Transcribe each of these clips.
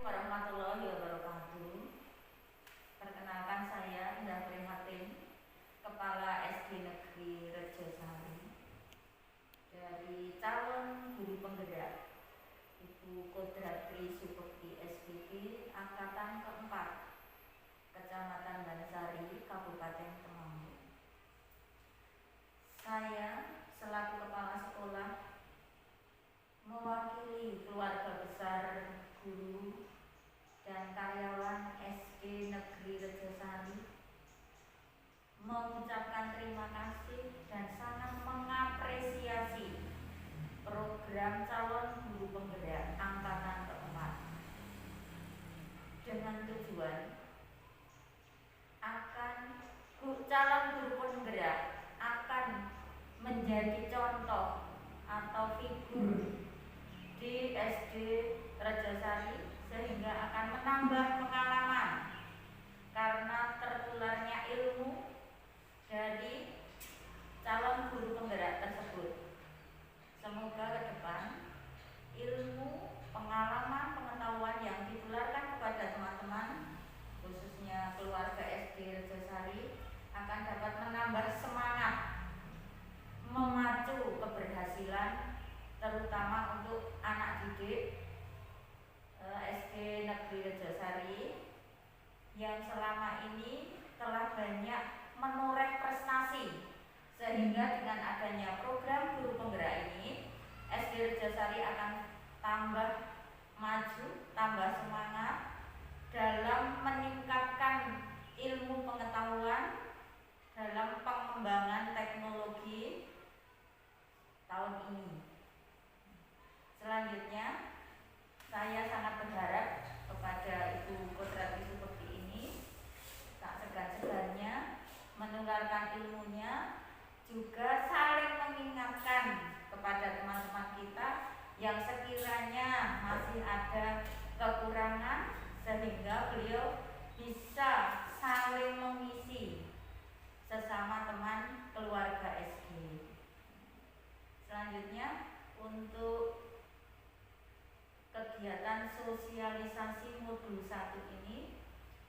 Warahmatullahi wabarakatuh. Perkenalkan, saya Indah Prihatin, Kepala SD Negeri Rejosari dari calon guru penggerak Ibu Kodratri Supekti SPG Angkatan keempat, Kecamatan Bansari, Kabupaten Temanggung. Saya selaku kepala sekolah mewakili keluarga besar guru dan karyawan SD Negeri Rejosari mengucapkan terima kasih dan sangat mengapresiasi program calon guru penggerak angkatan keempat dengan tujuan akan calon guru penggerak akan menjadi contoh atau figur di SD Rejosari sehingga akan menambah pengalaman karena tertularnya ilmu dari calon guru penggerak tersebut. Semoga ke depan ilmu, pengalaman, pengetahuan yang ditularkan kepada teman-teman khususnya keluarga SD Rejosari akan dapat menambah semangat, memacu keberhasilan terutama untuk anak didik SD Negeri Rejosari yang selama ini telah banyak menoreh prestasi, sehingga dengan adanya program guru penggerak ini SD Rejosari akan tambah maju, tambah semangat dalam meningkatkan ilmu pengetahuan dalam pengembangan teknologi tahun ini. Selanjutnya, saya sangat berharap kepada Ibu Kodratri Supekti ini tak segan-segannya menularkan ilmunya, juga saling mengingatkan kepada teman-teman kita yang sekiranya masih ada kekurangan sehingga beliau bisa saling mengisi sesama teman keluarga SD. Selanjutnya, untuk kegiatan sosialisasi modul 1 ini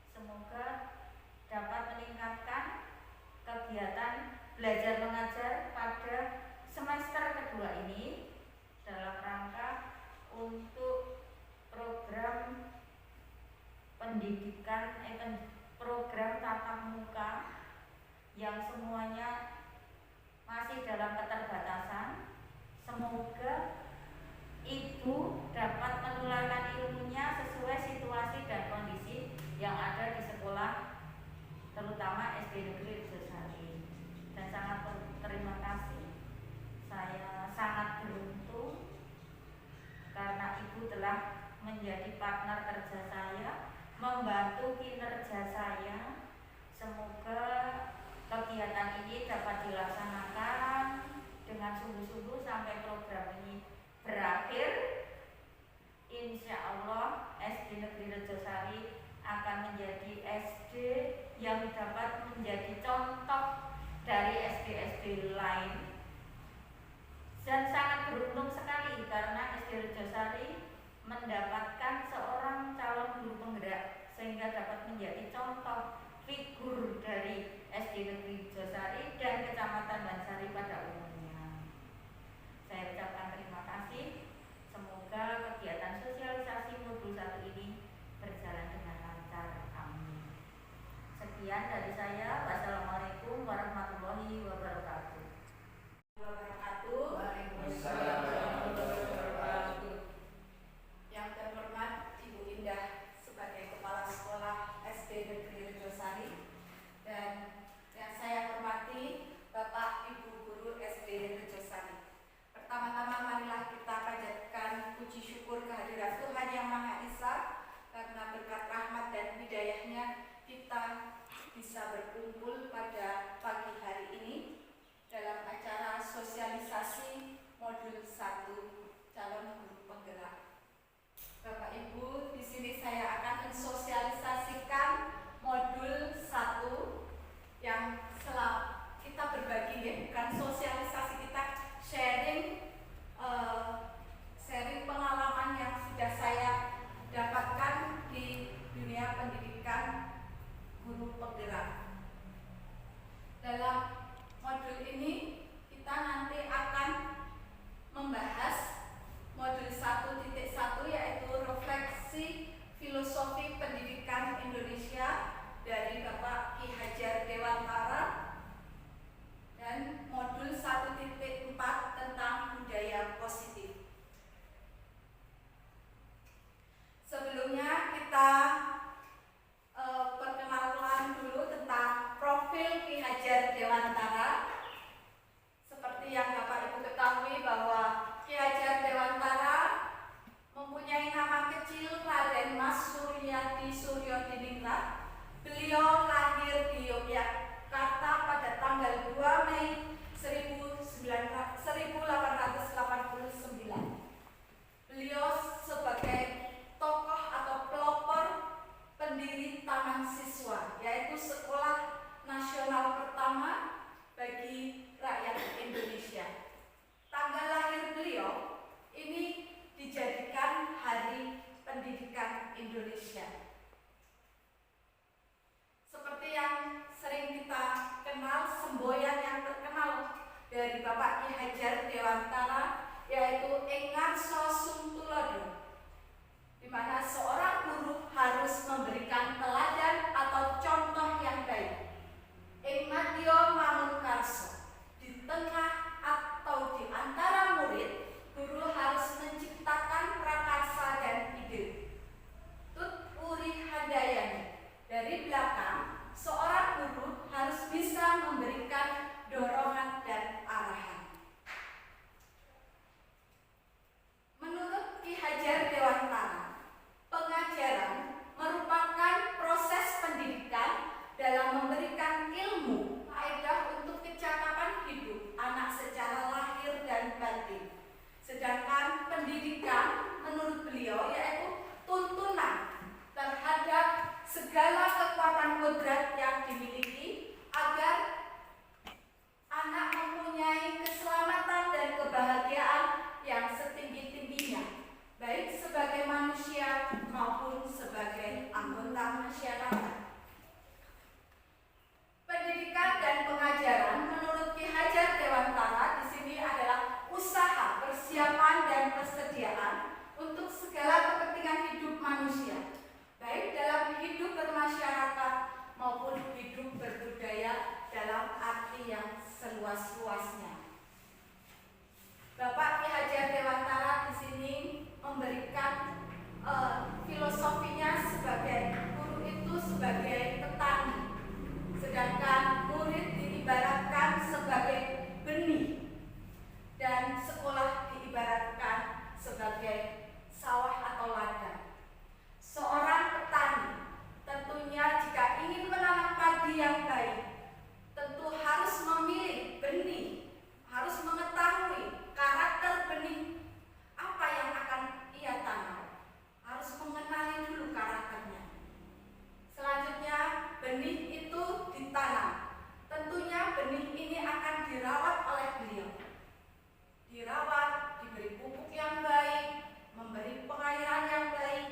semoga dapat meningkatkan kegiatan belajar mengajar pada semester kedua ini dalam rangka untuk program pendidikan program tatap muka yang semuanya masih dalam keterbatasan. Semoga Ibu dapat menularkan ilmunya sesuai situasi dan kondisi yang ada di sekolah, terutama SD Negeri Rejosari. Dan sangat terima kasih, saya sangat beruntung karena Ibu telah menjadi partner kerja saya, membantu kinerja saya. Semoga kegiatan ini dapat dilaksanakan dengan sungguh-sungguh sampai program ini berakhir. Insya Allah SD Negeri Rejosari akan menjadi SD yang dapat menjadi contoh dari SD-SD lain. Dan sangat beruntung sekali karena SD Rejosari mendapatkan seorang calon guru penggerak sehingga dapat menjadi contoh figur dari SD Negeri Rejosari dan Kecamatan Bansari pada umumnya. Saya ucapkan terima kasih. Semoga kegiatan sosialisasi modul 1 ini berjalan dengan lancar. Amin. Sekian dari saya. Wassalamualaikum warahmatullahi wabarakatuh. Waalaikumsalam warahmatullahi wabarakatuh. Yang terhormat Ibu Indah sebagai Kepala Sekolah SD Negeri Rejosari, dan yang saya hormati Bapak Ibu Guru SD Rejosari. Pertama-tama marilah kita panjatkan puji syukur kehadirat Tuhan Yang Maha Esa karena berkat rahmat dan hidayahnya kita bisa berkumpul pada pagi hari ini dalam acara sosialisasi modul 1 calon guru penggerak. Bapak Ibu, di sini saya akan mensosialisasikan modul 1 yang kita berbagi, ya, bukan sosialisasi, kita sharing pengalaman yang sudah saya dapatkan yaitu ing ngarsa sum tulodo, di mana seorang guru harus memberikan teladan atau contoh yang baik. Ing madya mangun karsa, di tengah atau di antara murid, guru harus menciptakan prakarsa dan ide. Tut uri handayani, dari belakang seorang guru harus bisa memberikan dorongan dan arahan. Menurut Ki Hajar Dewantara, pengajaran merupakan proses pendidikan dalam memberikan ilmu faedah untuk kecakapan hidup anak secara lahir dan batin. Sedangkan pendidikan menurut beliau yaitu tuntunan terhadap segala kekuatan kodrat yang dimiliki agar anak mempunyai keselamatan dan kebahagiaan yang setinggi-tingginya, baik sebagai manusia maupun sebagai anggota masyarakat. Pendidikan dan pengajaran menurut Ki Hajar Dewantara di sini adalah usaha, persiapan dan persediaan untuk segala kepentingan hidup manusia, baik dalam hidup bermasyarakat maupun hidup berbudaya dalam arti yang seluas-luasnya. Bapak Ki Hajar Dewantara di sini memberikan filosofinya sebagai guru itu sebagai petani, sedangkan murid diibaratkan sebagai benih dan sekolah diibaratkan sebagai sawah atau ladang. Seorang petani tentunya jika ingin menanam padi yang baik, tentu harus memilih benih, harus mengetahui karakter benih apa yang akan ia tanam, harus mengenali dulu karakternya. Selanjutnya benih itu ditanam. Tentunya benih ini akan dirawat oleh beliau. Dirawat, diberi pupuk yang baik, memberi pengairan yang baik.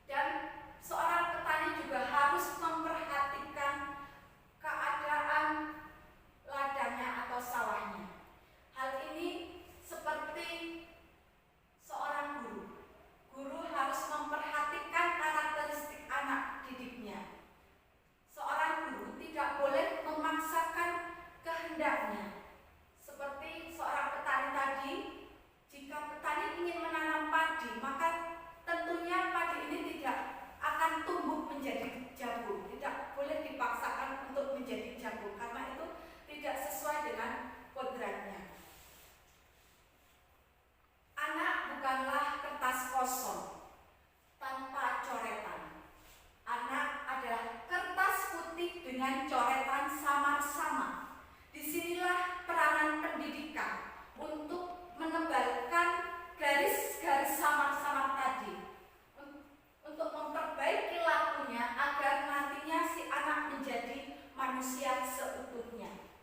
Dan seorang petani juga harus memperhatikan keadaan ladangnya atau sawahnya. Hal ini seperti seorang guru. Guru harus memperhatikan karakteristik anak didiknya. Seorang guru tidak boleh memaksakan kehendaknya. Seperti seorang petani tadi, jika petani ingin menanam padi, maka tentunya padi ini tidak akan tumbuh menjadi jagung. Tidak boleh dipaksakan untuk menjadi jagung, karena itu tidak sesuai dengan kodratnya. Anak bukanlah kertas kosong tanpa coretan. Anak adalah kertas putih dengan coretan samar-samar. Disinilah peranan pendidikan untuk menebalkan garis-garis samar-samar tadi, untuk memperbaiki lakunya agar nantinya si anak menjadi manusia seutuhnya.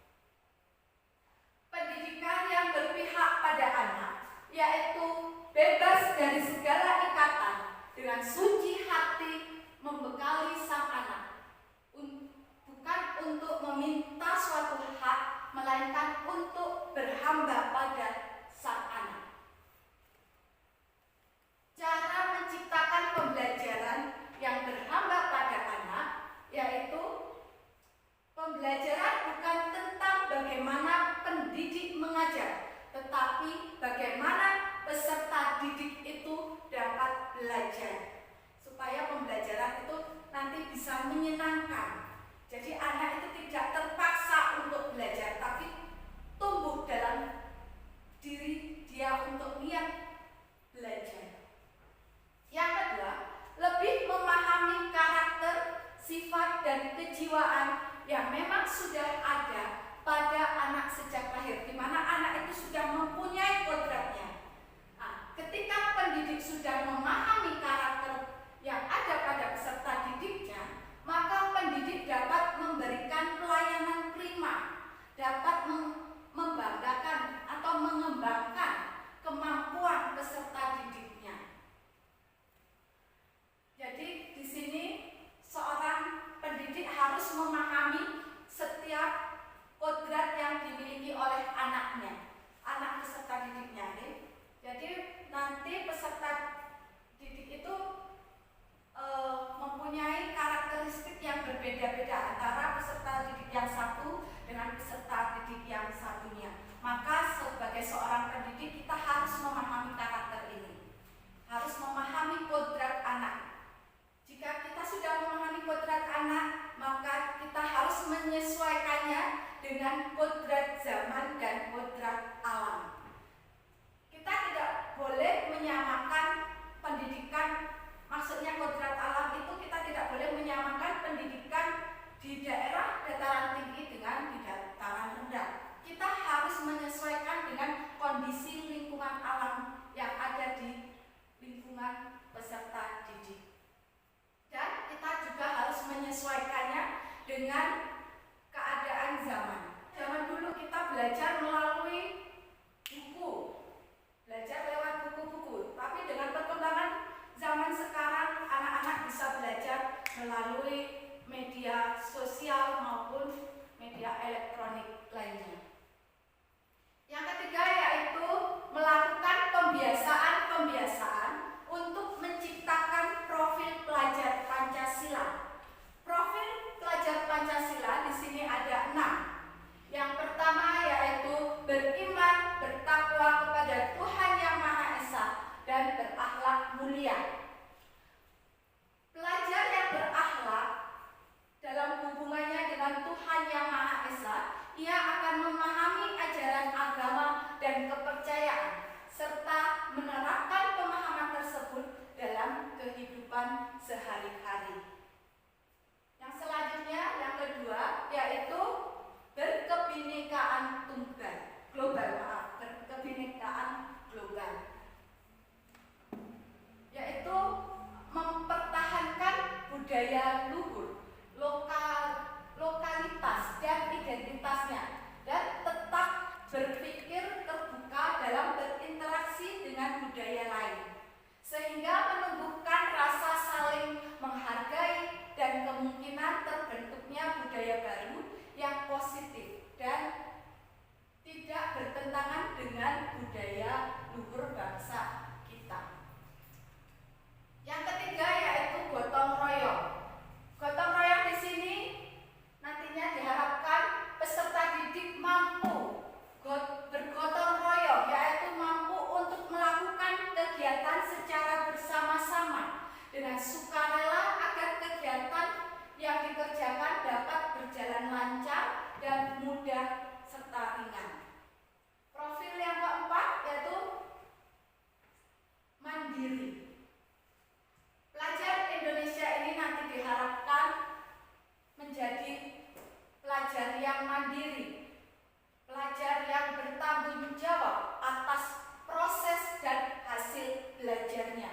Pendidikan yang berpihak pada anak yaitu bebas dari segala ikatan, dengan suci hati membekali sang anak, bukan untuk meminta suatu hak, melainkan untuk berhamba pada sang anak. Cara menciptakan pembelajaran yang berhamba pada anak yaitu pembelajaran bukan tentang bagaimana pendidik mengajar, tetapi bagaimana peserta didik itu dapat belajar, supaya pembelajaran itu nanti bisa menyenangkan. Jadi anak itu tidak terpaksa untuk belajar, tapi tumbuh dalam diri dia untuk niat belajar. Yang kedua, lebih memahami karakter, sifat, dan kejiwaan yang memang sudah ada pada anak sejak lahir, di mana anak itu sudah mempunyai kodratnya. Nah, ketika pendidik sudah memahami karakter yang ada pada peserta didiknya, maka pendidik dapat memberikan pelayanan prima, dapat membanggakan atau mengembangkan kemampuan peserta didiknya. Jadi di sini seorang pendidik harus memahami setiap kodrat yang dimiliki oleh anaknya, anak peserta didik maksudnya kodrat alam itu kita tidak boleh menyamakan pendidikan di daerah dataran tinggi dengan di dataran rendah. Kita harus menyesuaikan dengan kondisi lingkungan alam yang ada di lingkungan peserta didik. Dan kita juga harus menyesuaikannya dengan keadaan zaman. Zaman dulu kita belajar melalui buku, belajar lewat buku-buku. Tapi dengan perkembangan zaman sekarang, anak-anak bisa belajar melalui media sosial maupun media elektronik lainnya. Yang ketiga yaitu melakukan pembiasaan-pembiasaan untuk menciptakan profil pelajar Pancasila. Profil pelajar Pancasila di sini ada 6. Yang pertama yaitu beriman, bertakwa kepada Tuhan Yang Maha Esa dan berakhlak mulia. Pelajar yang berakhlak dalam hubungannya dengan Tuhan Yang Maha Esa, ia akan memahami ajaran agama dan kepercayaan serta menerapkan pemahaman tersebut dalam kehidupan sehari-hari. Yang selanjutnya, yang kedua, yaitu berkebinekaan berkebinekaan global, yaitu mempertahankan budaya luhur, lokalitas dan identitasnya, dan tetap berpikir terbuka dalam berinteraksi dengan budaya lain, sehingga menumbuhkan rasa saling menghargai dan kemungkinan terbentuknya budaya baru yang positif dan tidak bertentangan dengan budaya luhur bangsa kita. Yang ketiga yaitu gotong royong. Gotong royong di sini nantinya diharapkan peserta didik mampu bergotong royong, yaitu mampu untuk melakukan kegiatan secara bersama-sama dengan sukarela agar kegiatan yang dikerjakan dapat berjalan lancar dan mudah serta ringan. Profil yang keempat yaitu mandiri. Pelajar Indonesia ini nanti diharapkan menjadi pelajar yang mandiri, pelajar yang bertanggung jawab atas proses dan hasil belajarnya.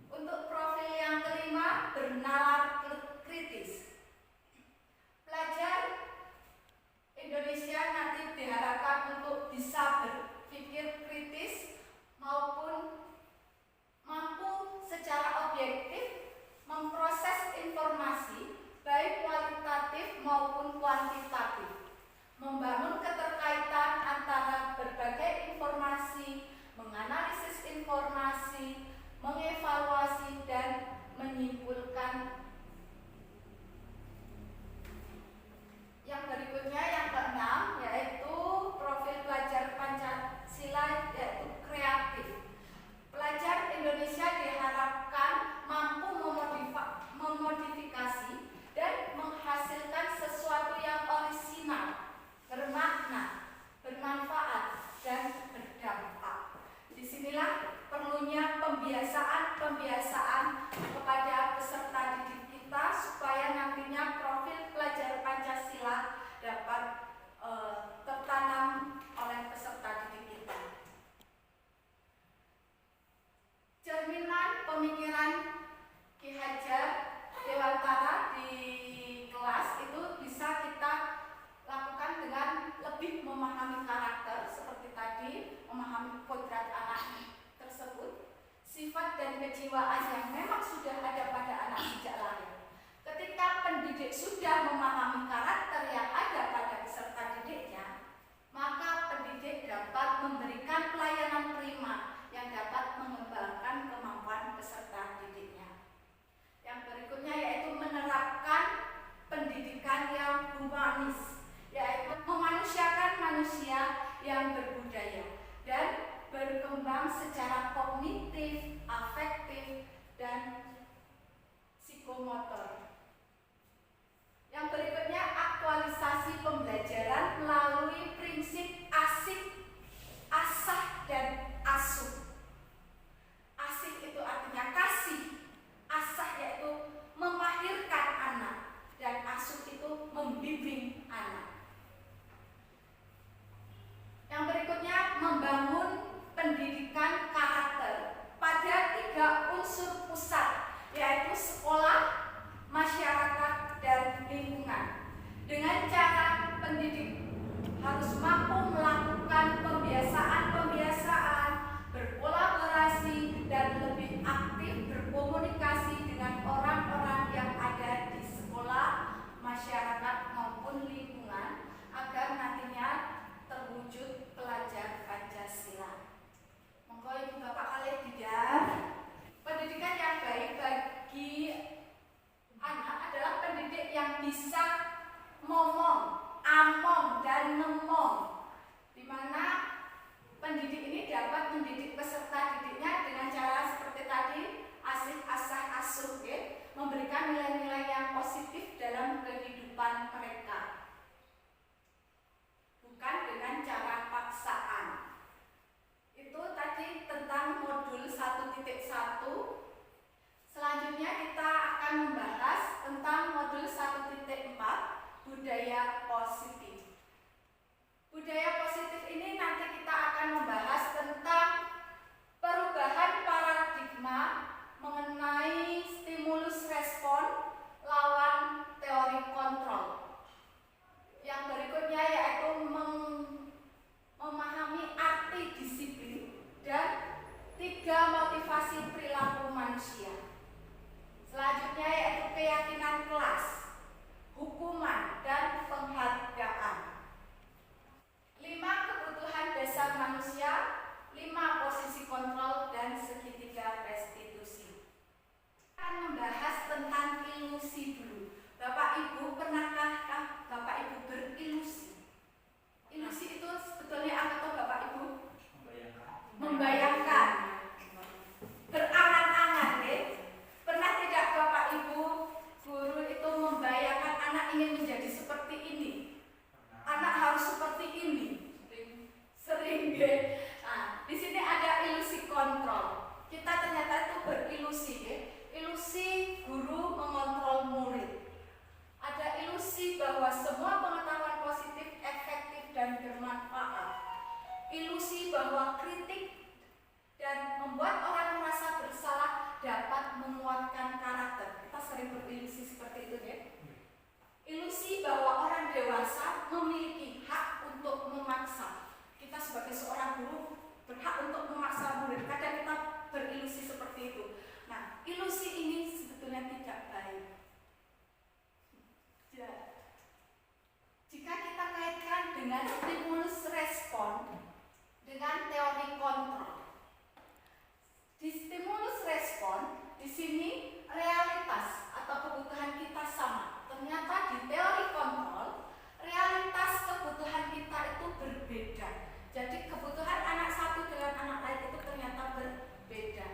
Untuk profil yang kelima, bernalar kritis. Pelajar Indonesia nanti diharapkan untuk bisa berpikir kritis maupun mampu secara objektif memproses informasi baik kualitatif maupun kuantitatif, membangun keterkaitan antara berbagai informasi, menganalisis informasi, mengevaluasi dan menyimpulkan. Yang berikutnya yang keenam yaitu profil pelajar Pancasila yaitu kreatif. Pelajar Indonesia diharapkan mampu memodifikasi dan menghasilkan sesuatu yang orisinal, bermakna, bermanfaat dan berdampak. Disinilah perlunya pembiasaan kepada peserta didik kita supaya nantinya profil pelajar Pancasila dapat tertanam oleh peserta didik kita. Cerminan pemikiran Ki Hajar Dewantara di kelas itu bisa kita lakukan dengan lebih memahami karakter seperti tadi, memahami kodrat anak tersebut, sifat dan kejiwaan yang memang sudah ada pada anak sejak lahir. Ketika pendidik sudah memahami karakter yang ada pada peserta didiknya, maka pendidik dapat memberikan pelayanan prima yang dapat mengembangkan kemampuan peserta didiknya. Yang berikutnya yaitu menerapkan pendidikan yang humanis, yaitu memanusiakan manusia yang berbudaya dan berkembang secara kognitif, afektif, dan psikomotor. Yang berikutnya aktualisasi pembelajaran melalui prinsip asik, asah, dan asuh. Asik itu artinya kasih. manusia. Selanjutnya yaitu keyakinan kelas, hukuman, dan penghargaan. 5 kebutuhan dasar manusia, 5 posisi kontrol, dan segitiga restitusi. Kita akan membahas tentang ilusi dulu. Bapak Ibu, pernahkah Bapak Ibu berilusi? Ilusi itu sebetulnya apa tuh Bapak Ibu? Membayangkan. Berangan-angan, ya. Pernah tidak Bapak Ibu guru itu membayangkan anak ingin menjadi seperti ini? Anak harus seperti ini. Sering, ya. Nah, di sini ada ilusi kontrol. Kita ternyata itu berilusi, ya. Ilusi guru mengontrol murid. Ada ilusi bahwa semua pengetahuan positif, efektif, dan bermanfaat. Ilusi bahwa kritik dan membuat orang merasa bersalah dapat menguatkan karakter. Kita sering berilusi seperti itu, ya. Ilusi bahwa orang dewasa memiliki hak untuk memaksa. Kita sebagai seorang guru berhak untuk memaksa murid. Kadang kita berilusi seperti itu. Nah, ilusi ini sebetulnya tidak baik. Jika kita kaitkan dengan stimulus respon dengan teori kontrol. Di stimulus respon, di sini realitas atau kebutuhan kita sama. Ternyata di teori kontrol, realitas kebutuhan kita itu berbeda. Jadi kebutuhan anak satu dengan anak lain itu ternyata berbeda.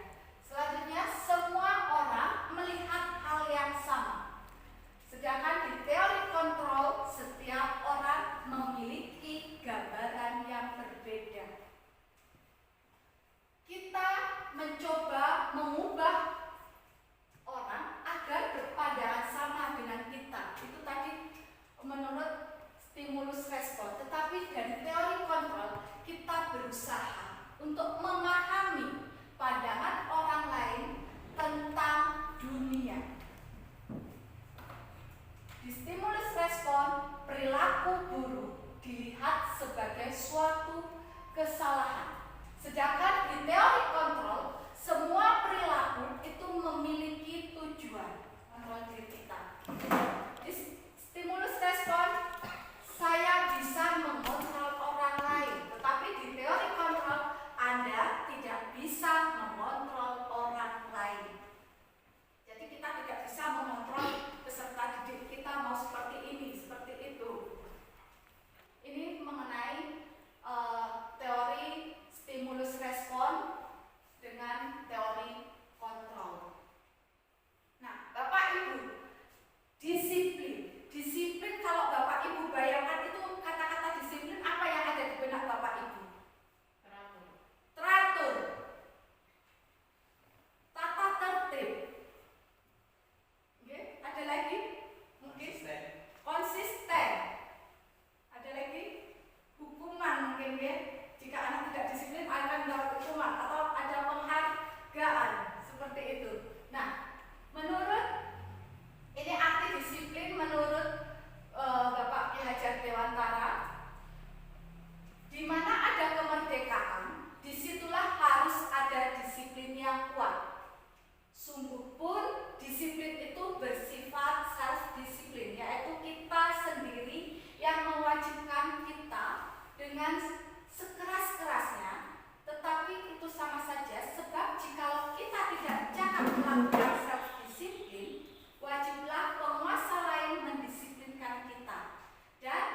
Selanjutnya, semua orang melihat hal yang sama. Sedangkan di teori kontrol, setiap orang memiliki gambaran yang berbeda. Kita mencoba mengubah orang agar berpandangan sama dengan kita. Itu tadi menurut stimulus respon. Tetapi dari teori kontrol, kita berusaha untuk memahami pandangan orang lain tentang dunia. Di stimulus respon, perilaku buruk dilihat sebagai suatu kesalahan. Sedangkan di teori kontrol, semua perilaku itu memiliki tujuan. Kontrol diri kita. Di stimulus respon, saya bisa mengontrol orang lain. Tetapi di teori kontrol, Anda tidak bisa mengontrol orang lain. Jadi kita tidak bisa mengontrol peserta didik kita mau seperti ini, seperti itu. Ini mengenai teori stimulus respon dengan teori kontrol. Nah, Bapak Ibu, disiplin. Disiplin kalau Bapak Ibu bayangkan itu kata-kata disiplin, apa yang ada di benak Bapak Ibu? Teratur. Tata tertib. Oke, ada lagi? Mungkin konsisten. Ada lagi? Hukuman mungkin, ya. Jika anak tidak disiplin akan mendapat hukuman atau ada penghargaan seperti itu. Nah, menurut ini arti disiplin menurut Bapak Ki Hajar Dewantara, di mana ada kemerdekaan, disitulah harus ada disiplin yang kuat. Sungguh pun disiplin itu bersifat self-disiplin, yaitu kita sendiri yang mewajibkan kita dengan sekeras-kerasnya, tetapi itu sama saja sebab jikalau kita tidak cakap melakukan self-disiplin, wajiblah penguasa lain mendisiplinkan kita. Dan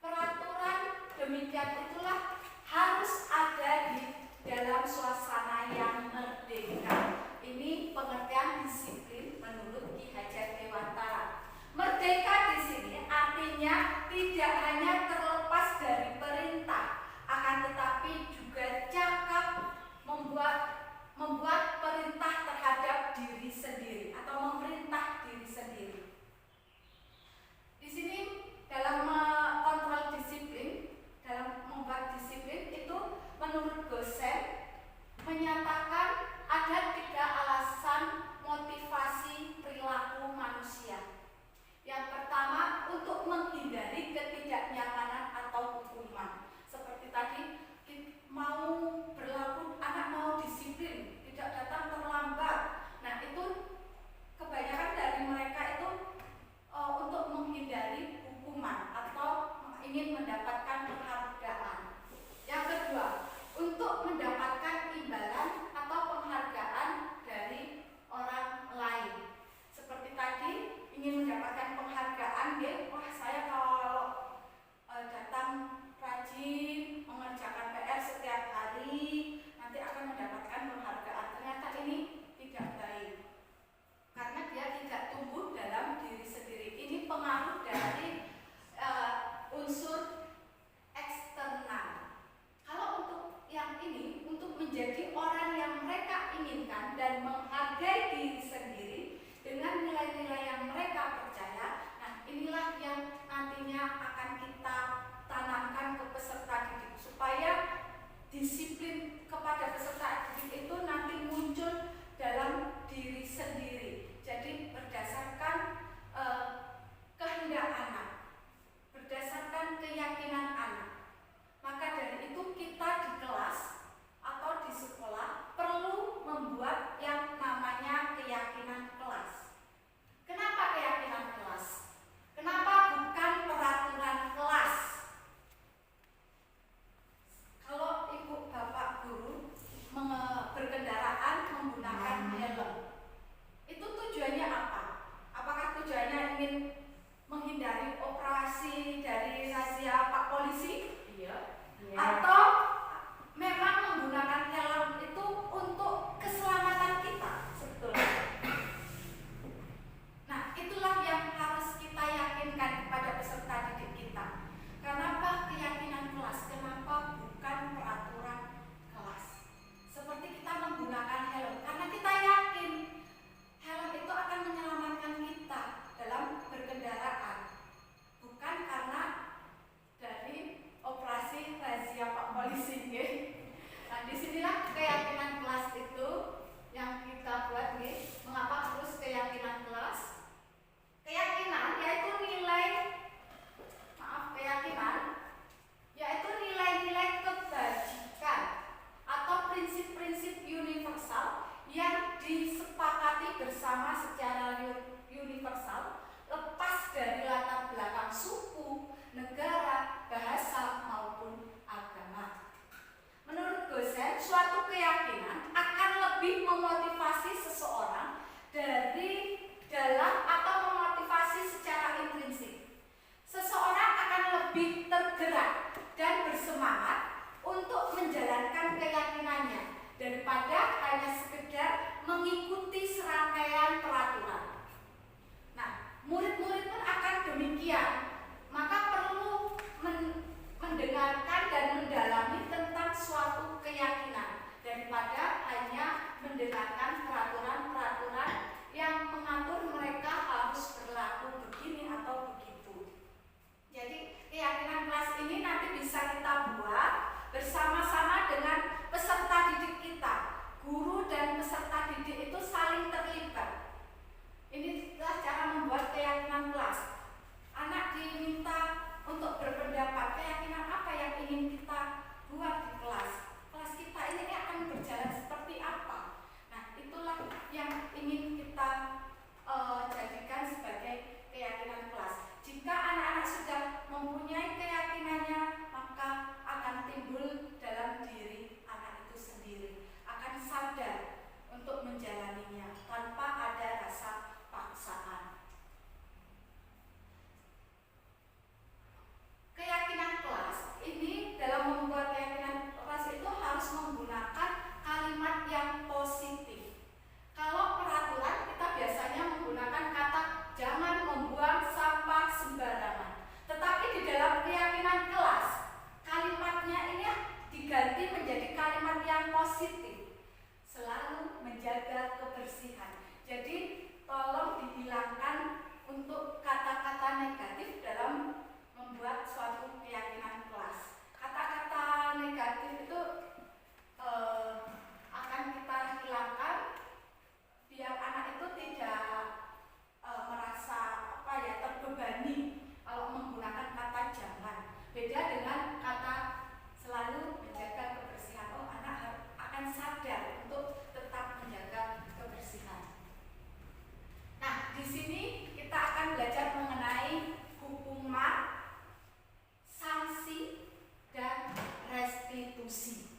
peraturan demikian itulah harus ada di dalam suasana yang merdeka. Ini pengertian disiplin menurut Ki Hajar Dewantara. Merdeka di sini artinya tidak hanya terlepas dari perintah, akan tetapi juga cakap membuat perintah terhadap diri sendiri atau memerintah diri sendiri. Di sini dalam mengontrol disiplin, dalam membuat disiplin itu menurut Gosen menyatakan ada 3 alasan motivasi perilaku manusia. Yang pertama, untuk menghindari ketidaknyamanan atau hukuman. Seperti tadi, mau berlaku, anak mau disiplin, tidak datang terlambat, sebetulnya akan kita tanamkan ke peserta didik supaya disiplin kepada peserta didik itu nanti muncul dalam diri sendiri. Jadi berdasarkan kehendak anak, berdasarkan keyakinan anak. Maka dari itu kita di kelas atau di sekolah perlu membuat yang namanya keyakinan kelas. Kenapa keyakinan kelas? Kenapa bukan peraturan kelas? Kalau ibu bapak guru berkendaraan menggunakan helm, itu tujuannya apa? Apakah tujuannya ingin menghindari operasi dari razia Pak Polisi? Iya. Atau memang menggunakan helm itu untuk keselamatan kita sebetulnya? Nah, itulah yang harus kita yakinkan kepada peserta didik kita. Kenapa keyakinan kelas? Kenapa bukan peraturan kelas? Seperti kita menggunakan helm, karena kita yakin helm itu akan menyelamatkan kita dalam berkendaraan, bukan karena dari operasi razia Pak Polisi. Nah, disinilah keyakinan kelas itu yang kita buat. Mengapa harus keyakinan kelas? Keyakinan yaitu nilai-nilai kebajikan atau prinsip-prinsip universal yang disepakati bersama secara universal, lepas dari latar belakang suku, negara, bahasa maupun agama. Menurut Gosen, suatu keyakinan akan lebih memotivasi seseorang dari dalam atau memotivasi secara intrinsik. Seseorang akan lebih tergerak dan bersemangat untuk menjalankan keyakinannya daripada hanya sekedar mengikuti serangkaian peraturan. Nah, murid-murid pun akan demikian. Maka perlu mendengarkan dan mendalami tentang suatu keyakinan daripada hanya mendengarkan peraturan-peraturan yang mengatur mereka harus berlaku begini atau begitu. Jadi keyakinan kelas ini nanti bisa kita buat bersama-sama dengan peserta didik kita. Guru dan peserta didik itu saling terlibat. Inilah cara membuat keyakinan kelas. Anak diminta untuk berpendapat keyakinan apa yang ingin kita buat di kelas. Kelas kita ini akan berjalan seperti apa? Nah, itulah yang ingin kita jadikan sebagai keyakinan kelas. Jika anak-anak sudah mempunyai keyakinannya, maka akan timbul dalam diri anak itu sendiri, akan sadar untuk menjalaninya tanpa ada rasa paksaan. Keyakinan kelas ini, dalam membuat keyakinan kelas itu harus menggunakan kalimat yang positif. Kalau peraturan kita biasanya menggunakan kata jangan membuang sampah sembarangan. Tetapi di dalam keyakinan kelas, kalimatnya ini diganti menjadi kalimat yang positif. Selalu menjaga kebersihan. Jadi tolong dihilangkan untuk kata-kata negatif dalam membuat suatu keyakinan kelas. Kata-kata negatif itu akan kita hilangkan biar anak itu tidak merasa terbebani kalau menggunakan kata jangan. Beda dengan kata selalu menjaga kebersihan. Oh, anak akan sadar untuk tetap menjaga kebersihan. Nah, di sini kita akan belajar mengenai hukuman, sanksi, dan restitusi.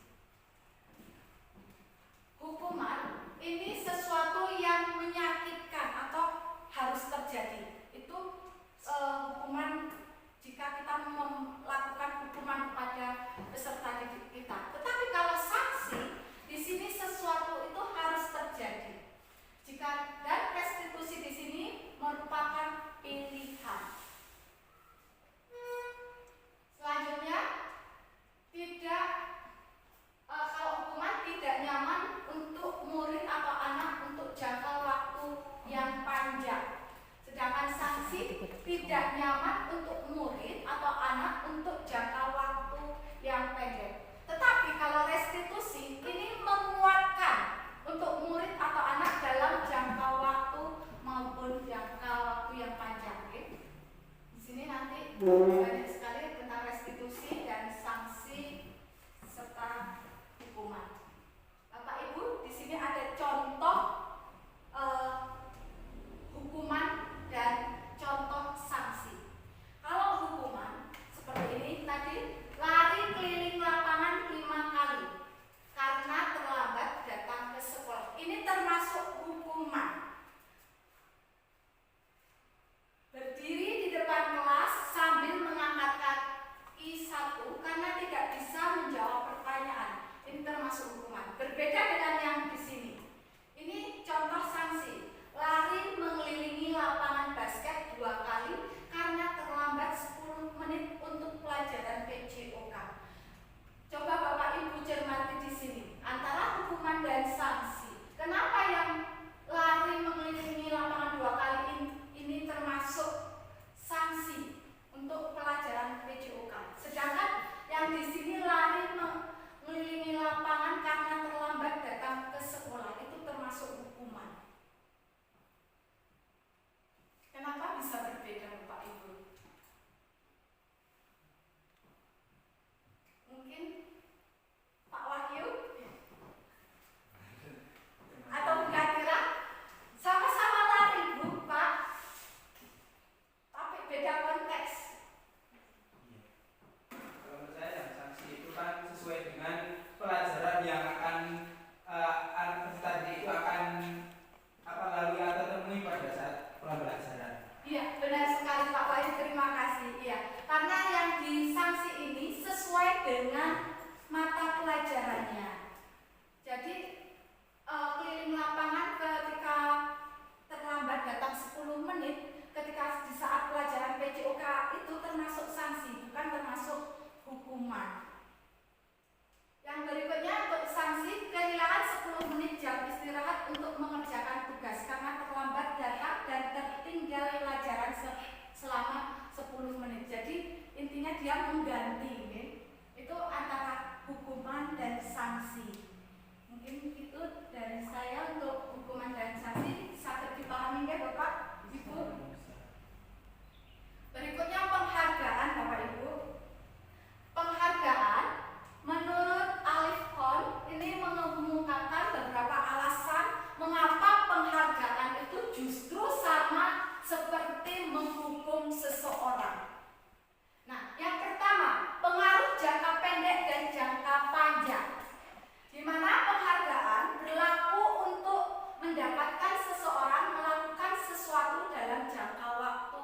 yang akan anak tadi itu akan lalui atau temui pada saat pembelajaran. Iya, benar sekali Pak Wahyu, terima kasih. Iya, karena yang disanksi ini sesuai dengan mata pelajarannya. Jadi keliling lapangan ketika terlambat datang 10 menit, ketika di saat pelajaran PJOK itu termasuk sanksi, bukan termasuk hukuman. Yang berikutnya untuk sanksi, kehilangan 10 menit jam istirahat untuk mengerjakan tugas karena terlambat datang dan tertinggal pelajaran selama 10 menit. Jadi intinya dia mengganti, itu antara hukuman dan sanksi. Mungkin itu dari saya untuk hukuman dan sanksi. Sakit dipahami ya Bapak, Ibu? Berikutnya penghargaan Bapak Ibu. Penghargaan menurut Alif Kon ini mengemukakan beberapa alasan mengapa penghargaan itu justru sama seperti menghukum seseorang. Nah, yang pertama, pengaruh jangka pendek dan jangka panjang, di mana penghargaan berlaku untuk mendapatkan seseorang melakukan sesuatu dalam jangka waktu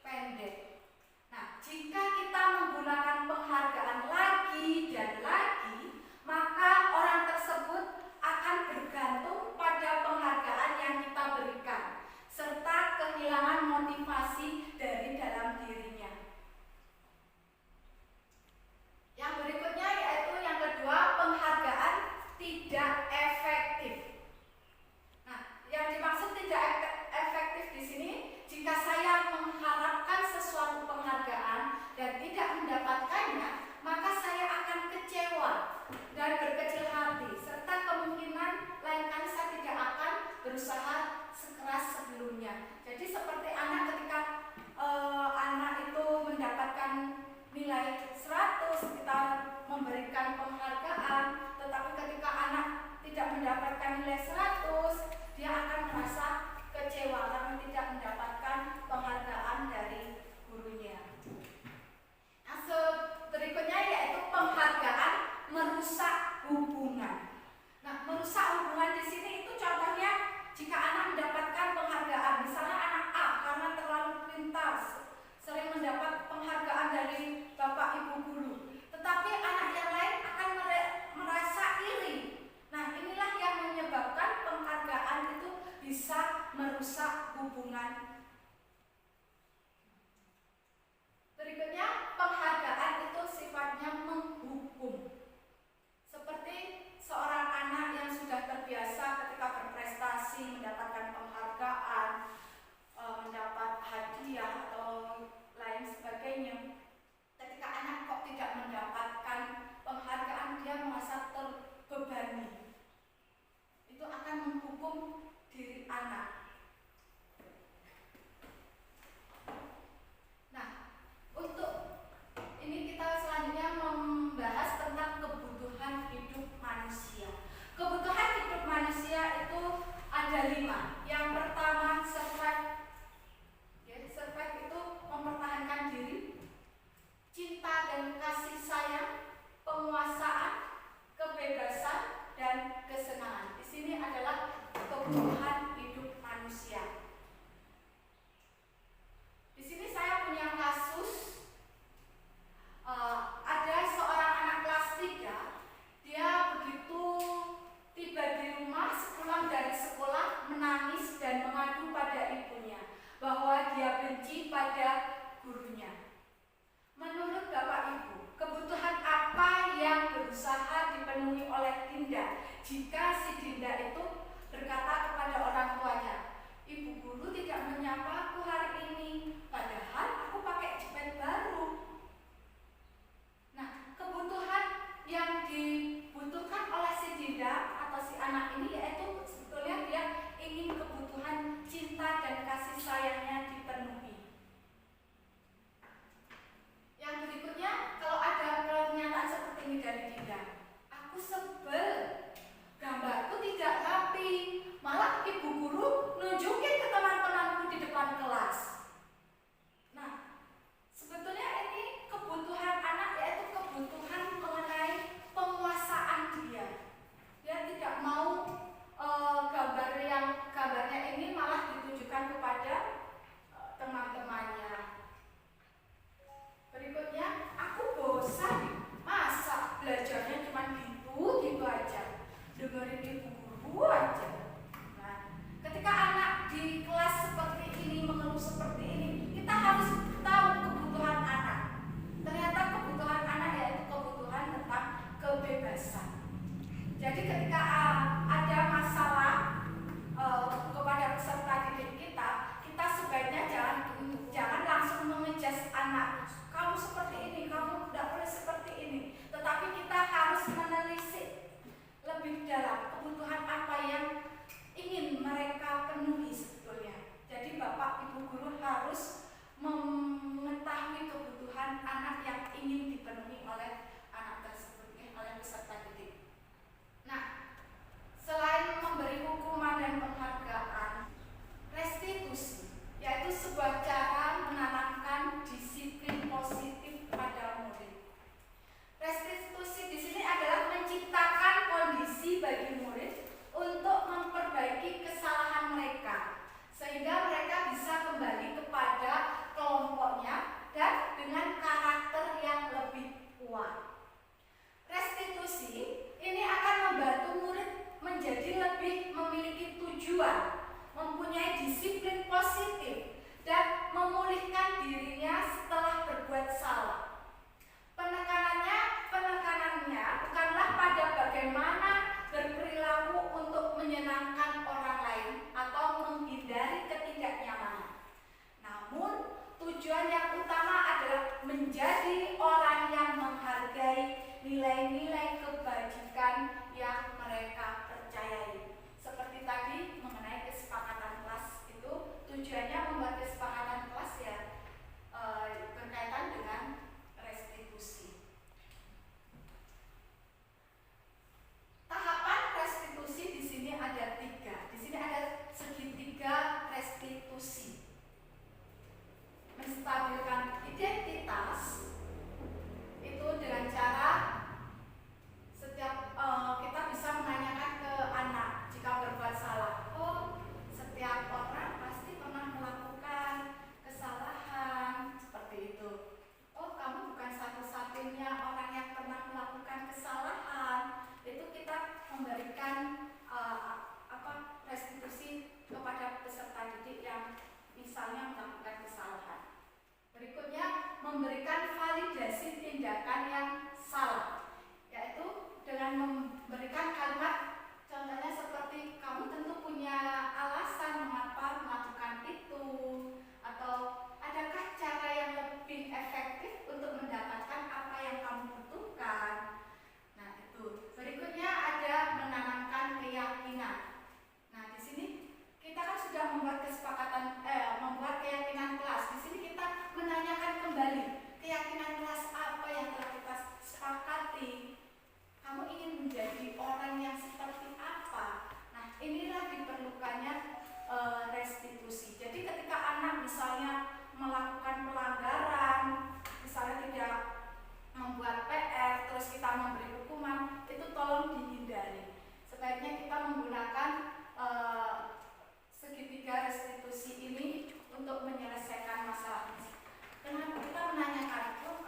pendek. Nah, jika kita menggunakan penghargaan lagi dan lagi, maka orang tersebut akan bergantung pada penghargaan yang kita berikan, serta kehilangan motivasi dari dalam dirinya. Yang berikutnya yaitu yang kedua, penghargaan tidak efektif. Nah, yang dimaksud tidak efektif di sini, jika saya mengharapkan sesuatu penghargaan dan tidak mendapatkannya, maka saya akan kecewa dan berkecil hati, serta kemungkinan lain kali saya tidak akan berusaha sekeras sebelumnya. Jadi seperti anak ketika anak itu mendapatkan nilai 100, kita memberikan penghargaan, tetapi ketika anak tidak mendapatkan nilai 100, dia akan merasa kecewa karena tidak mendapatkan penghargaan dari gurunya. Nah, berikutnya yaitu penghargaan merusak hubungan. Nah, merusak hubungan di sini itu contohnya jika anak mendapatkan penghargaan, misalnya anak A karena terlalu pintar, sering mendapat penghargaan dari bapak ibu guru, tetapi anak yang lain akan merasa iri. Nah, inilah yang menyebabkan penghargaan itu bisa merusak hubungan. Berikutnya, penghargaan itu sifatnya menghukum. Seperti seorang anak yang sudah terbiasa ketika berprestasi mendapatkan penghargaan, mendapat hadiah atau lain sebagainya. Ketika anak kok tidak mendapatkan penghargaan, dia merasa terbebani. Itu akan menghukum diri anak. Nah, untuk ini kita selanjutnya membahas tentang kebutuhan hidup manusia. Kebutuhan hidup manusia itu ada 5. Yang pertama, survive. Survive itu mempertahankan diri, cinta dan kasih sayang, penguasaan, kebebasan, dan kesenangan. Di sini adalah kebutuhan hidup manusia. Di sini saya punya kasus, ada seorang anak kelas 3, dia begitu tiba di rumah sepulang dari sekolah menangis dan mengadu pada ibunya bahwa dia benci pada gurunya. Menurut Bapak Ibu, kebutuhan apa yang berusaha dipenuhi oleh Dinda jika si Dinda itu berkata kepada orang tuanya, "Ibu guru tidak menyapa aku hari ini, padahal aku pakai jepit baru." Nah, kebutuhan yang dibutuhkan oleh si Dinda atau si anak ini yaitu sebetulnya dia ingin kebutuhan cinta dan kasih sayangnya dipenuhi. Yang berikutnya, kalau ada pernyataan seperti ini dari Dinda, "Aku sebel, gambarku tidak menyenangkan orang lain atau menghindari ketidaknyamanan. Namun, tujuan yang utama adalah menjadi orang yang menghargai nilai-nilai kebajikan yang mereka percayai. Seperti tadi mengenai kesepakatan kelas itu, tujuannya membuat kesepakatan kelas ya berkaitan dengan restitusi. Tahapan restitusi di sini ada 3. Di sini ada segitiga restitusi. Menstabilkan identitas itu dengan cara setiap kita bisa menanyakan ke anak jika berbuat salah. Oh, setiap orang pasti pernah melakukan kesalahan seperti itu. Oh, kamu bukan satu-satunya orang yang pernah melakukan kesalahan. Itu kita memberikan restitusi kepada peserta didik yang misalnya melakukan kesalahan. Berikutnya, memberikan validasi tindakan yang salah, yaitu dengan memberikan kalimat contohnya seperti kamu tentu punya alasan mengapa melakukan itu, atau adakah cara yang lebih efektif untuk mendapatkan apa yang kamu butuhkan. Nah, itu. Berikutnya ada menanamkan keyakinan. Nah, di sini kita kan sudah membuat kesepakatan membuat keyakinan kelas. Di sini kita menanyakan kembali keyakinan kelas apa yang telah kita sepakati. Kamu ingin menjadi orang yang seperti apa? Nah, inilah diperlukannya restitusi. Jadi ketika anak misalnya melakukan pelanggaran, misalnya tidak membuat PR, terus kita memberi hukuman, itu tolong dihindari. Sebaiknya kita menggunakan segitiga restitusi ini untuk menyelesaikan masalah. Kenapa kita menanyakan, oh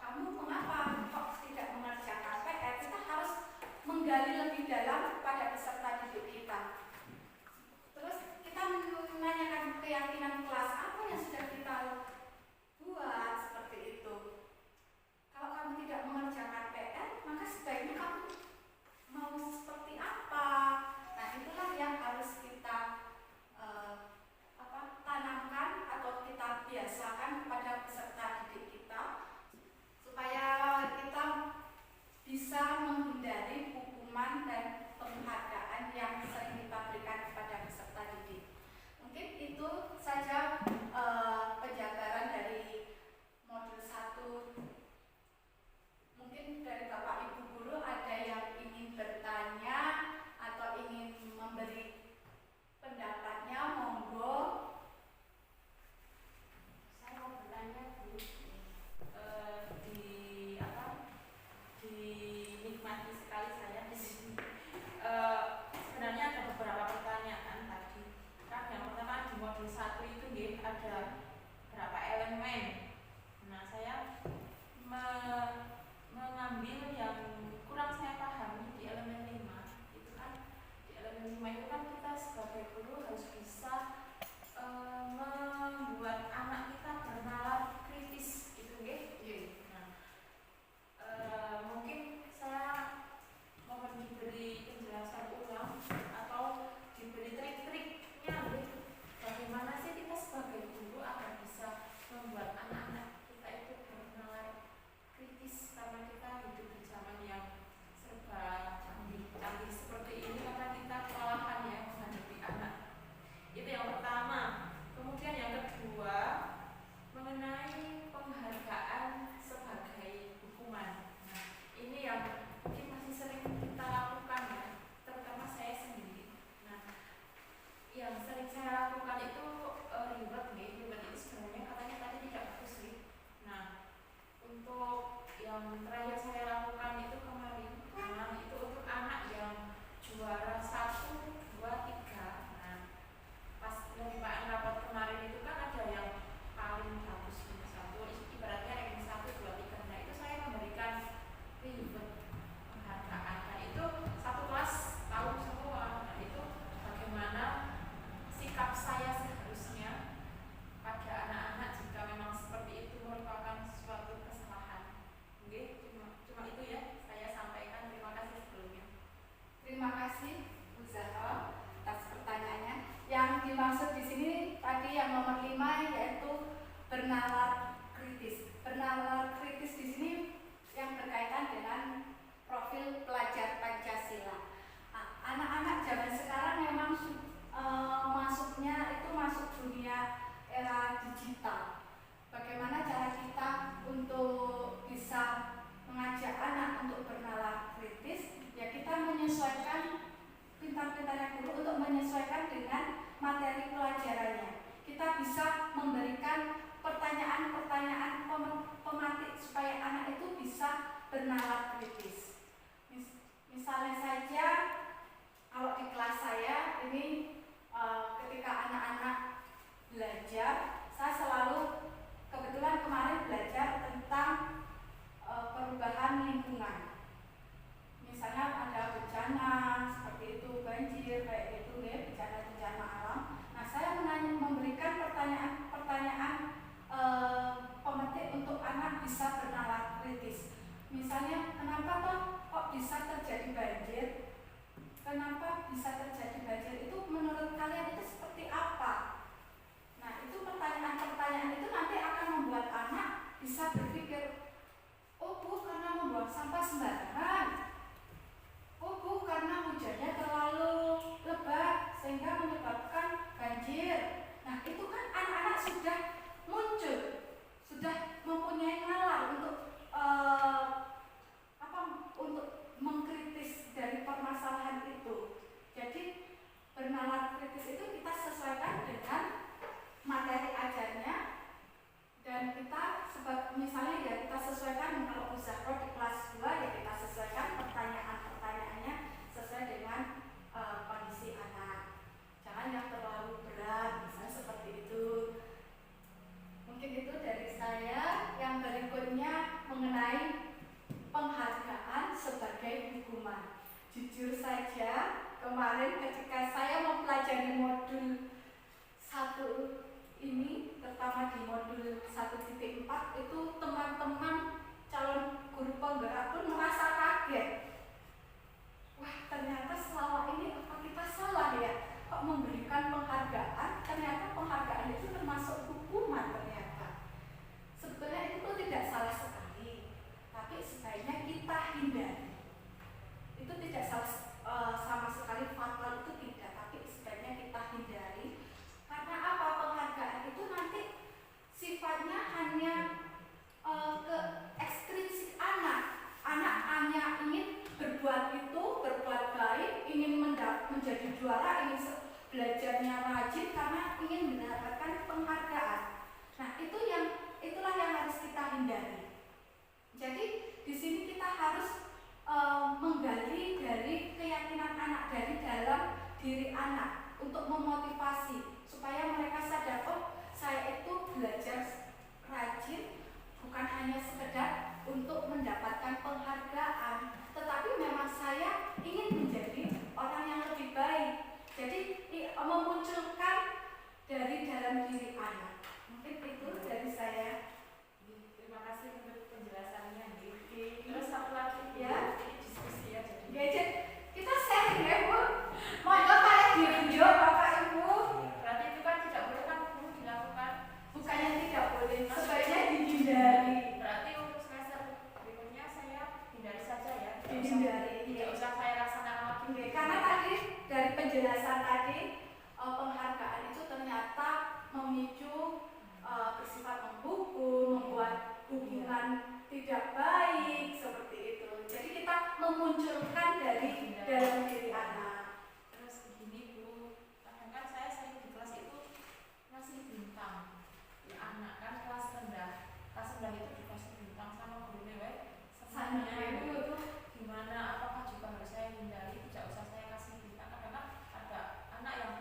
kamu mengapa kok tidak mengerjakan PR? Kita harus menggali lebih dalam pada peserta didik kita. Terus kita menanyakan keyakinan kelas apa yang sudah kita buat seperti itu. Kalau kamu tidak mengerjakan PR, maka sebaiknya kamu mau seperti apa? Nah, itulah yang harus kita tanamkan atau kita biasakan kepada peserta didik kita supaya kita bisa menghindari hukuman dan penghargaan yang sering kita berikan kepada peserta didik. Mungkin itu saja penjabaran dari modul 1. Mungkin dari Bapak Ibu guru ada yang ingin bertanya atau ingin memberi pendapatnya, monggo. Saya mau bertanya Bu, dinikmati sekali saya di sini. Sebenarnya ada beberapa pertanyaan tadi. Kan yang pertama di modul 1 itu ada berapa elemen. Nah, saya mengambil yang kurang saya pahami di elemen 5. Itu kan di elemen 5 itu kan kita sebagai guru harus bisa membuat anak kita bernalar kritis gitu nggih. Nah, mungkin saya mohon diberi penjelasan ulang atau diberi trik-triknya gitu. Bagaimana sih kita sebagai guru agar bisa membuat anak-anak kita itu bernalar kritis, karena kita hidup di zaman yang serba canggih seperti ini, karena kita kewalahan ya menghadapi anak. Itu yang pertama. Kemudian yang kedua mengenai penghargaan sebagai hukuman. Nah, ini yang mungkin masih sering kita lakukan ya, terutama saya sendiri. Nah, yang sering saya lakukan itu reward itu sebenarnya katanya tadi tidak bagus sih. Nah, untuk yang terakhir saya lakukan itu kemarin, itu untuk anak yang juara 1, 2, 3. Nah, pas penerimaan rapor kemarin itu kan ada yang paling bagus nomor 1, ibaratnya ranking 1, 2, 3. Nah, itu saya memberikan reward, penghargaan. Nah, itu satu kelas tahu semua. Nah, itu bagaimana sikap saya seharusnya pada anak-anak jika memang seperti itu merupakan suatu kesalahan. Oke, cuma itu ya saya bisa berpikir, oh Bu, karena membuang sampah sembarangan, oh Bu, karena hujannya terlalu lebat sehingga menyebabkan banjir. Nah itu kan anak-anak sudah muncul, sudah mempunyai nalar untuk mengkritis dari permasalahan itu. Jadi bernalar kritis itu kita sesuaikan dengan materi ajarnya, dan kita misalnya ya kita sesuaikan, kalau Uzahro di kelas 2 ya kita sesuaikan pertanyaannya sesuai dengan kondisi anak. Jangan yang terlalu berat, misalnya seperti itu. Mungkin itu dari saya. Yang berikutnya mengenai penghargaan sebagai hukuman. Jujur saja, kemarin ketika saya mempelajari modul 1 ini, terutama di modul 1.4, itu teman-teman calon guru penggerak pun merasa kaget. Wah, ternyata selama ini apa kita salah ya? Kok memberikan penghargaan, ternyata penghargaan itu termasuk hukuman ternyata. Sebenarnya itu tidak salah sekali, tapi sebaiknya kita hindari. Itu tidak salah sama sekali, fatal itu tidak, tapi sebaiknya kita hindari. Karena apa? Penghargaan itu nanti sifatnya hanya ke ekstrinsik anak. Anak hanya ingin berbuat baik, ingin menjadi juara, ingin belajarnya rajin karena ingin mendapatkan penghargaan. Nah itulah yang harus kita hindari. Jadi di sini kita harus menggali dari keyakinan anak, dari dalam diri anak, untuk memotivasi supaya mereka sadar, oh saya itu belajar rajin bukan hanya sekedar untuk mendapatkan penghargaan, tetapi memang saya ingin menjadi orang yang lebih baik. Jadi memunculkan dari dalam diri anak. Mungkin itu dari saya. Terima kasih untuk penjelasannya. Terus satu lagi Ya, diskusi ya. jadi kita sharing ya Bu. Monggo kalian diunjuk Bapak Ibu. Berarti itu kan tidak boleh kan Bu dilakukan. Bukannya tidak boleh, sebaiknya dihindari. Berarti untuk semester berikutnya saya hindari saja ya. Dihindari. Tidak usah saya laksanakan lagi. Oke, karena tadi dari penjelasan tadi penghargaan itu ternyata memicu bersifat menghukum, membuat hubungan tidak baik seperti itu. Jadi kita memunculkan dari dalam diri anak. Terus begini Bu, kadang kan saya sering di kelas itu ngasih bintang. Ya anak kan kelas rendah itu dikasih bintang sama guru Sana Ibu Ibu. itu gimana? Apakah juga harus saya hindari? Tidak usah saya kasih bintang. Kadang ada anak yang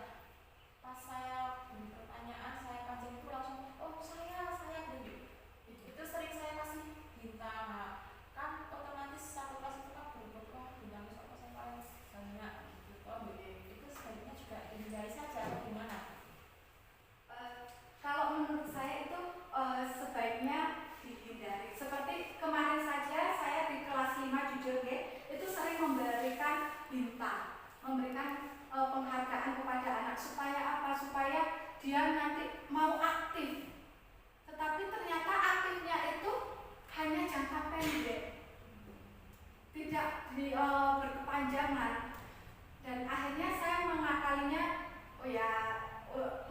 pas saya beri pertanyaan, saya pancing itu langsung, oh saya gini. Itu sering saya kasih bintang. Nah, kan otomatis satu kelas itu kan berubah bintang itu apa saya paling banyak gitu. Oh, itu sebaiknya juga dihindari saja. Gimana? Kalau menurut saya itu sebaiknya dihindari. Seperti kemarin saja saya di kelas 5 jujur ya, itu sering memberikan bintang, memberikan penghargaan kepada anak supaya apa? Supaya dia nanti mau aktif. Tetapi ternyata aktifnya itu hanya jangka pendek, tidak berkepanjangan. Dan akhirnya saya mengakalinya,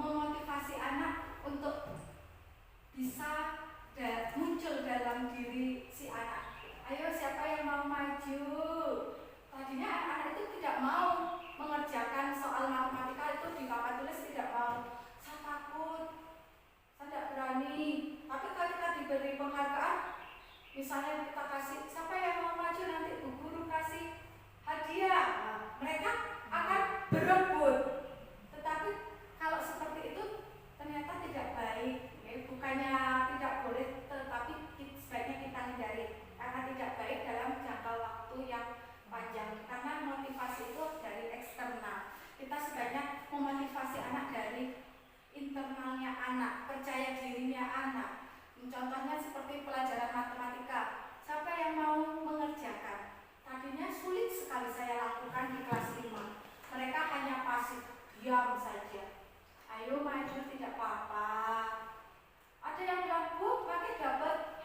memotivasi anak untuk bisa muncul dalam diri si anak. Ayo siapa yang mau maju? Tadinya anak-anak itu tidak mau mengerjakan soal matematika itu di papan tulis, tidak mau. Saya takut, saya tidak berani. Tapi ketika diberi penghargaan, misalnya kita kasih, siapa yang mau maju nanti Bu Guru kasih hadiah. Nah, mereka akan berebut. Tetapi kalau seperti itu ternyata tidak baik. Bukannya tidak boleh, tetapi sebaiknya kita hindari karena tidak baik dalam jangka waktu yang panjang. Karena motivasi itu dari eksternal. Kita sebaiknya memotivasi anak dari internalnya anak, percaya dirinya anak. Contohnya seperti pelajaran matematika. Siapa yang mau mengerjakan? Tadinya sulit sekali saya lakukan di kelas 5. Mereka hanya pasif, diam saja. Ayo maju, tidak apa-apa. Ada yang bilang, Bu, nanti dapat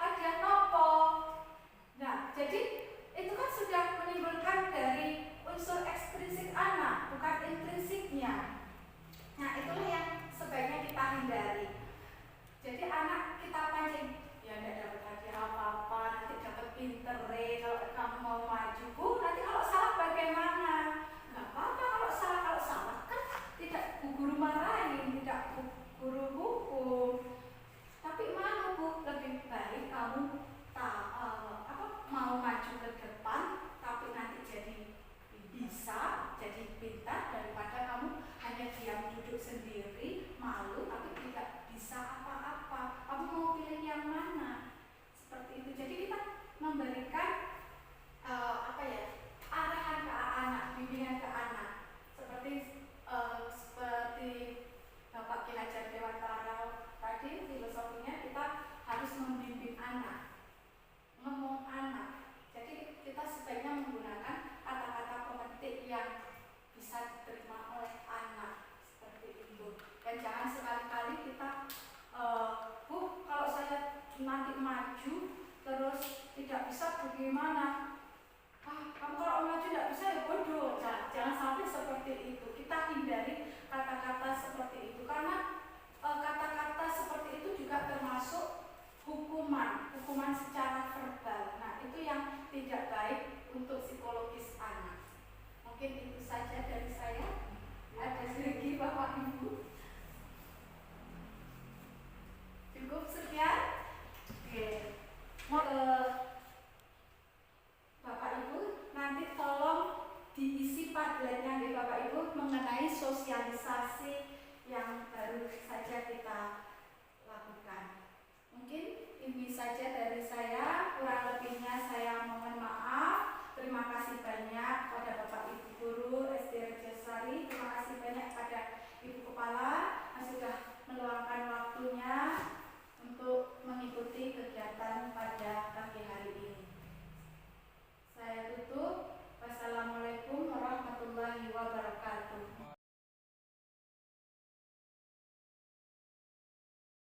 tidak baik untuk psikologis anak. Mungkin itu saja dari saya. Ada lagi Bapak Ibu? Cukup sekian? Oke. Mau ke Bapak Ibu, nanti tolong diisi Padletnya nih Bapak Ibu mengenai sosialisasi yang baru saja kita lakukan. Mungkin ini saja dari saya, kurang lebihnya saya mohon maaf. Terima kasih banyak pada Bapak Ibu Guru SD Rejosari, terima kasih banyak pada Ibu Kepala yang sudah meluangkan waktunya untuk mengikuti kegiatan